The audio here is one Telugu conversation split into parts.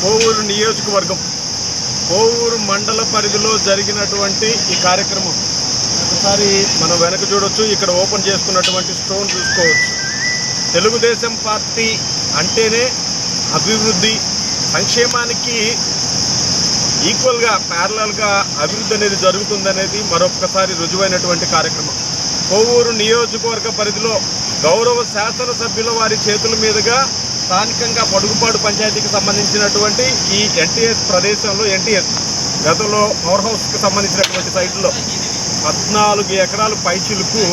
కోవూరు నియోజకవర్గం కోవూరు మండల పరిధిలో జరిగినటువంటి ఈ కార్యక్రమం ఒకసారి మనం వెనక చూడొచ్చు. ఇక్కడ ఓపెన్ చేసుకున్నటువంటి స్టోన్ చూసుకోవచ్చు. తెలుగుదేశం పార్టీ అంటేనే అభివృద్ధి, సంక్షేమానికి ఈక్వల్గా ప్యారలల్గా అభివృద్ధి అనేది జరుగుతుందనేది మరొక్కసారి రుజువైనటువంటి కార్యక్రమం. కోవూరు నియోజకవర్గ పరిధిలో గౌరవ శాసనసభ్యుల వారి చేతుల మీదుగా స్థానికంగా పడుగుపాడు పంచాయతీకి సంబంధించినటువంటి ఈ ఎన్టీఎస్ ప్రదేశంలో గతంలో పవర్ హౌస్కి సంబంధించినటువంటి సైట్లో 14 ఎకరాలు పైచిలుకు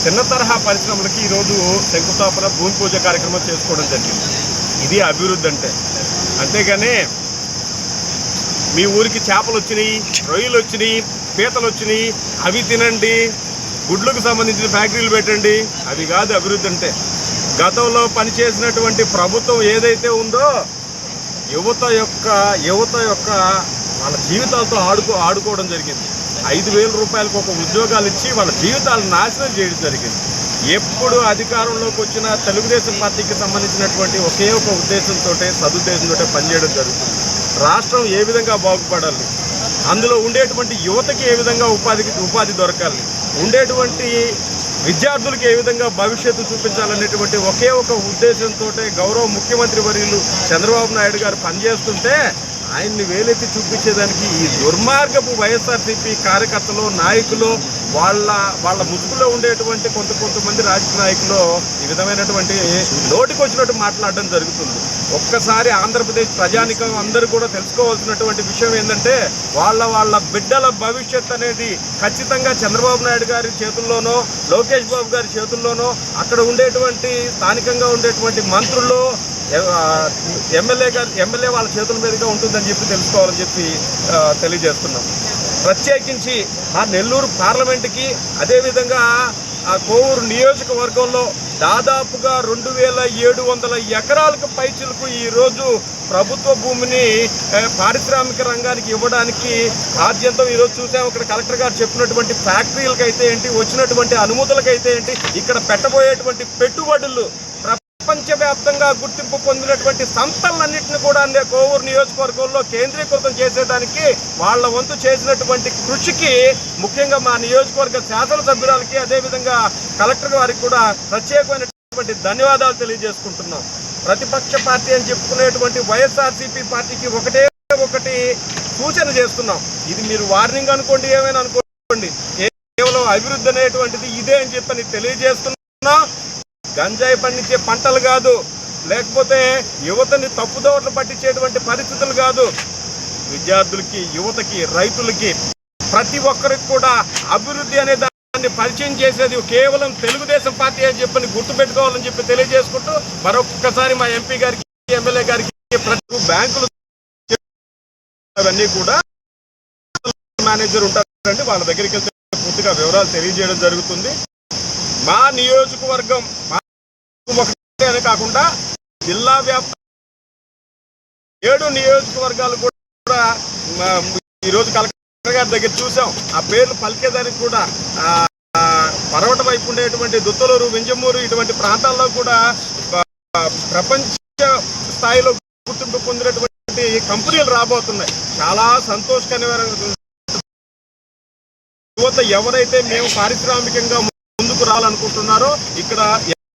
చిన్న తరహా పరిశ్రమలకి ఈరోజు శంకుస్థాపన, భూమి పూజ కార్యక్రమం చేసుకోవడం జరిగింది. ఇది అభివృద్ధి అంటే. అంతేగాని మీ ఊరికి చేపలు వచ్చినాయి, రొయ్యలు వచ్చినాయి, పీతలు వచ్చినాయి, అవి తినండి, గుడ్లకు సంబంధించిన ఫ్యాక్టరీలు పెట్టండి, అవి కాదు అభివృద్ధి అంటే. గతంలో పనిచేసినటువంటి ప్రభుత్వం ఏదైతే ఉందో యువత యొక్క వాళ్ళ జీవితాలతో ఆడుకోవడం జరిగింది. 5,000 రూపాయలకు ఒక ఉద్యోగాలు ఇచ్చి వాళ్ళ జీవితాలను నాశనం చేయడం జరిగింది. ఎప్పుడు అధికారంలోకి వచ్చిన తెలుగుదేశం పార్టీకి సంబంధించినటువంటి ఒకే ఒక ఉద్దేశంతో, సదుద్దేశంతో పనిచేయడం జరుగుతుంది. రాష్ట్రం ఏ విధంగా బాగుపడాలి, అందులో ఉండేటువంటి యువతకి ఏ విధంగా ఉపాధి దొరకాలి, ఉండేటువంటి విద్యార్థులకు ఏ విధంగా భవిష్యత్తు చూపించాలనేటువంటి ఒకే ఒక ఉద్దేశంతో గౌరవ ముఖ్యమంత్రి వర్యులు చంద్రబాబు నాయుడు గారు పనిచేస్తుంటే ఆయన్ని వేలెత్తి చూపించేదానికి ఈ దుర్మార్గపు వైఎస్ఆర్సీపీ కార్యకర్తలు, నాయకులు, వాళ్ళ ముసుగులో ఉండేటువంటి కొంతమంది రాజకీయ నాయకులు ఈ విధమైనటువంటి నోటికి వచ్చినట్టు మాట్లాడడం జరుగుతుంది. ఒక్కసారి ఆంధ్రప్రదేశ్ ప్రజానికం అందరూ కూడా తెలుసుకోవాల్సినటువంటి విషయం ఏంటంటే వాళ్ళ బిడ్డల భవిష్యత్ అనేది ఖచ్చితంగా చంద్రబాబు నాయుడు గారి చేతుల్లోనో, లోకేష్ బాబు గారి చేతుల్లోనో, అక్కడ ఉండేటువంటి స్థానికంగా ఉండేటువంటి మంత్రులు, ఎమ్మెల్యే వాళ్ళ చేతుల మీదుగా ఉంటుందని చెప్పి తెలుసుకోవాలని చెప్పి తెలియజేస్తున్నాం. ప్రత్యేకించి ఆ నెల్లూరు పార్లమెంటుకి, అదేవిధంగా ఆ కోవూరు నియోజకవర్గంలో దాదాపుగా 2,700 ఎకరాలకు పైచిలకు ఈరోజు ప్రభుత్వ భూమిని పారిశ్రామిక రంగానికి ఇవ్వడానికి ఆద్యంతం ఈరోజు చూసాం. ఇక్కడ కలెక్టర్ గారు చెప్పినటువంటి ఫ్యాక్టరీలకు అయితే ఏంటి, వచ్చినటువంటి అనుమతులకైతే ఏంటి, ఇక్కడ పెట్టబోయేటువంటి పెట్టుబడులు ప్రపంచవ్యాప్తంగా గుర్తింపు పొందినటువంటి సంస్థలన్నింటినీ కూడా కోవూరు నియోజకవర్గంలో కేంద్రీకృతం చేసేదానికి వాళ్ళ వంతు చేసినటువంటి కృషికి ముఖ్యంగా మా నియోజకవర్గ శాసనసభ్యురాలకి, అదేవిధంగా కలెక్టర్ వారికి కూడా ప్రత్యేకమైనటువంటి ధన్యవాదాలు తెలియజేసుకుంటున్నాం. ప్రతిపక్ష పార్టీ అని చెప్పుకునేటువంటి వైఎస్ఆర్సీపీ పార్టీకి ఒకటి సూచన చేస్తున్నాం. ఇది మీరు వార్నింగ్ అనుకోండి, ఏమైనా అనుకోండి, కేవలం అభివృద్ధి అనేటువంటిది ఇదే అని చెప్పని తెలియజేస్తున్నాం. గంజాయి పండించే పంటలు కాదు, లేకపోతే యువతని తప్పుదోవట్లు పట్టించేటువంటి పరిస్థితులు కాదు. విద్యార్థులకి, యువతకి, రైతులకి, ప్రతి ఒక్కరికి కూడా అభివృద్ధి అనే దాన్ని పరిచయం చేసేది కేవలం తెలుగుదేశం పార్టీ అని చెప్పని గుర్తుపెట్టుకోవాలని చెప్పి తెలియజేసుకుంటూ మరొక్కసారి మా ఎంపీ గారికి, ఎమ్మెల్యే గారికి, ప్రతి బ్యాంకులు అవన్నీ కూడా మేనేజర్ ఉంటారండి, వాళ్ళ దగ్గరికి వెళ్తే పూర్తిగా వివరాలు తెలియజేయడం జరుగుతుంది. మా నియోజకవర్గం ఒకటే అని కాకుండా జిల్లా వ్యాప్తంగా 7 నియోజకవర్గాలు కూడా ఈరోజు కలెక్టర్ గారి దగ్గర చూసాం. ఆ పేర్లు పలికేదానికి కూడా పర్వట వైపు ఉండేటువంటి దుత్తలూరు, వింజమూరు ఇటువంటి ప్రాంతాల్లో కూడా ప్రపంచ స్థాయిలో గుర్తింపు పొందినటువంటి కంపెనీలు రాబోతున్నాయి. చాలా సంతోషకరమైన యువత ఎవరైతే మేము పారిశ్రామికంగా ముందుకు రావాలనుకుంటున్నారో ఇక్కడ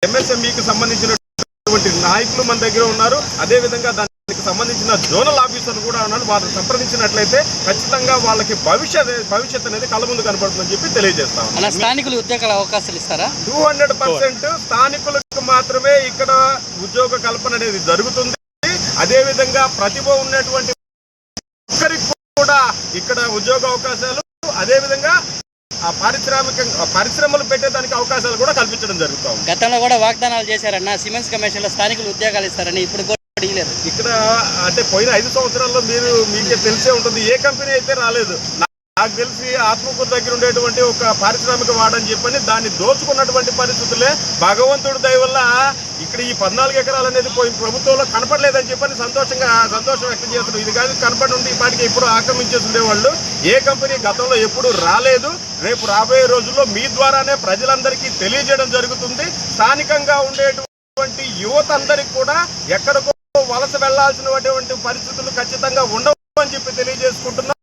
ఎంఎస్ఎంఈకి సంబంధించినటువంటి నాయకులు మన దగ్గర ఉన్నారు. అదేవిధంగా దానికి సంబంధించిన జోనల్ ఆఫీసర్లు కూడా ఉన్నారు. వారిని సంప్రదించినట్లయితే ఖచ్చితంగా వాళ్ళకి భవిష్యత్ అనేది కళ్ళ ముందు కనబడుతుందని చెప్పి తెలియజేస్తాం. స్థానికులు ఉద్యోగాల అవకాశాలు ఇస్తారా? 200% స్థానికులకు మాత్రమే ఇక్కడ ఉద్యోగ కల్పన అనేది జరుగుతుంది. అదేవిధంగా ప్రతిభ ఉన్నటువంటి ఒక్కరికి కూడా ఇక్కడ ఉద్యోగ అవకాశాలు, అదేవిధంగా పరిశ్రమలు పెట్టేదానికి అవకాశాలు కూడా కల్పించడం జరుగుతాం. గతంలో కూడా వాగ్దానాలు చేశారన్న, సిమెంట్స్ కమిషన్ లో స్థానికులు ఉద్యోగాలు ఇస్తారని, ఇప్పుడు కూడా అడిగలేదు. ఇక్కడ అంటే పోయిన 5 సంవత్సరాల్లో మీకే తెలిసే ఉంటుంది, ఏ కంపెనీ అయితే రాలేదు. నాకు తెలిసి ఆత్మకూరు దగ్గర ఉండేటువంటి ఒక పారిశ్రామిక వాడని చెప్పని దాన్ని దోచుకున్నటువంటి పరిస్థితులే. భగవంతుడి దయ వల్ల ఇక్కడ ఈ 14 ఎకరాలు అనేది పోయి ప్రభుత్వంలో కనపడలేదని చెప్పని సంతోషం వ్యక్తం చేస్తున్నారు. ఇది కాదు కనపడి ఉంటే ఈ పాటికి ఎప్పుడు ఆక్రమించేసి ఉండేవాళ్ళు. ఏ కంపెనీ గతంలో ఎప్పుడు రాలేదు. రేపు రాబోయే రోజుల్లో మీ ద్వారానే ప్రజలందరికీ తెలియజేయడం జరుగుతుంది. స్థానికంగా ఉండేటువంటి యువత అందరికి కూడా ఎక్కడికో వలస వెళ్లాల్సినటువంటి పరిస్థితులు ఖచ్చితంగా ఉండవు అని చెప్పి తెలియజేసుకుంటున్నాం.